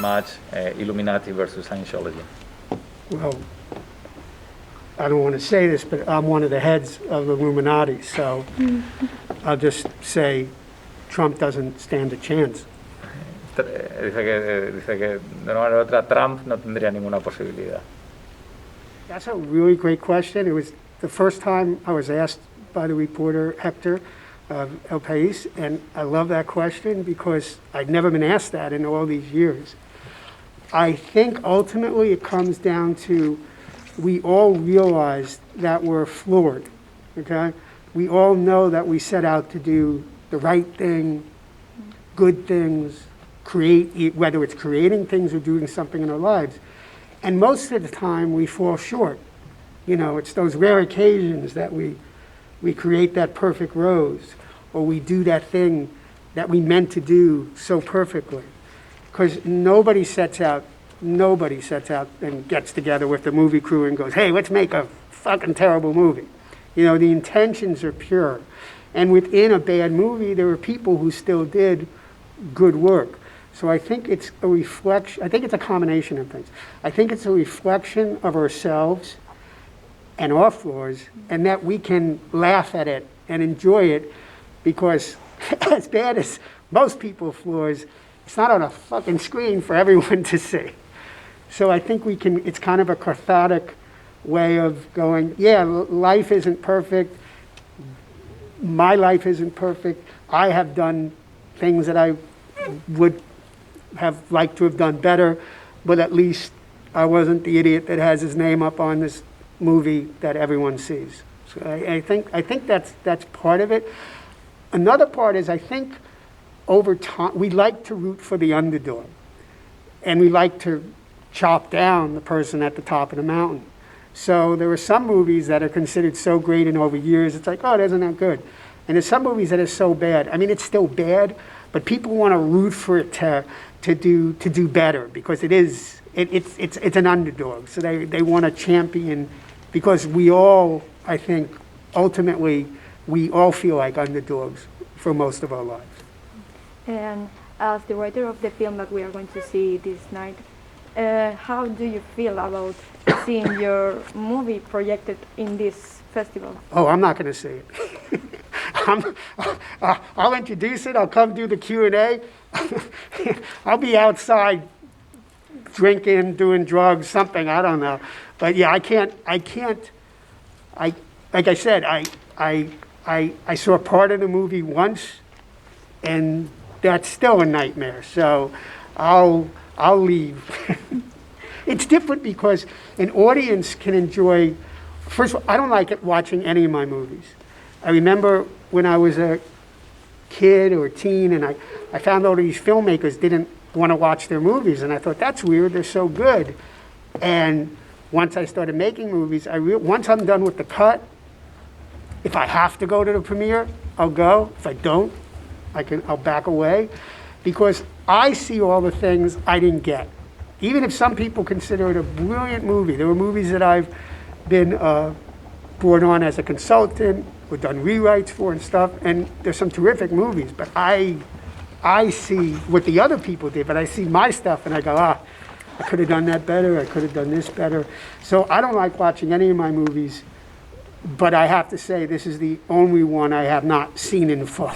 much Illuminati versus Scientology? Well, I don't want to say this, but I'm one of the heads of the Illuminati, so I'll just say Trump doesn't stand a chance. Dice que de una manera u otra Trump no tendría ninguna posibilidad. That's a really great question. It was the first time I was asked by the reporter Hector of El País, and I love that question because I'd never been asked that in all these years. I think ultimately it comes down to we all realize that we're flawed, okay? We all know that we set out to do the right thing, good things, create, whether it's creating things or doing something in our lives. And most of the time we fall short. You know, it's those rare occasions that we create that perfect rose, or we do that thing that we meant to do so perfectly. Because nobody sets out and gets together with the movie crew and goes, hey, let's make a fucking terrible movie. You know, the intentions are pure. And within a bad movie, there are people who still did good work. So I think it's a reflection, I think it's a combination of things. I think it's a reflection of ourselves and our flaws, and that we can laugh at it and enjoy it, because as bad as most people's flaws, it's not on a fucking screen for everyone to see. So I think we can, it's kind of a cathartic way of going, yeah, life isn't perfect, my life isn't perfect, I have done things that I would have liked to have done better, but at least I wasn't the idiot that has his name up on this movie that everyone sees. So I think that's part of it. Another part is, I think over time we like to root for the underdog, and we like to chop down the person at the top of the mountain. So there are some movies that are considered so great, and over years it's like, oh, it isn't that good. And there's some movies that are so bad. I mean, it's still bad, but people want to root for it to do better, because it's an underdog. So they want to champion, because we all, I think, ultimately, we all feel like underdogs for most of our lives. And as the writer of the film that we are going to see this night, how do you feel about seeing your movie projected in this festival? Oh, I'm not going to say it. I'll introduce it. I'll come do the Q&A. I'll be outside drinking, doing drugs, something, I don't know. But yeah, I can't, like I said, I saw part of the movie once, and that's still a nightmare. So I'll leave. It's different because an audience can enjoy, first of all, I don't like watching any of my movies. I remember when I was a kid or a teen, and I found all these filmmakers didn't want to watch their movies, and I thought, that's weird, they're so good. And once I started making movies, once I'm done with the cut, if I have to go to the premiere, I'll go. If I don't, I'll back away, because I see all the things I didn't get. Even if some people consider it a brilliant movie, there were movies that I've been brought on as a consultant, or done rewrites for and stuff, and there's some terrific movies, but I see what the other people did, but I see my stuff and I go, I could have done that better, I could have done this better. So I don't like watching any of my movies, but I have to say this is the only one I have not seen in full.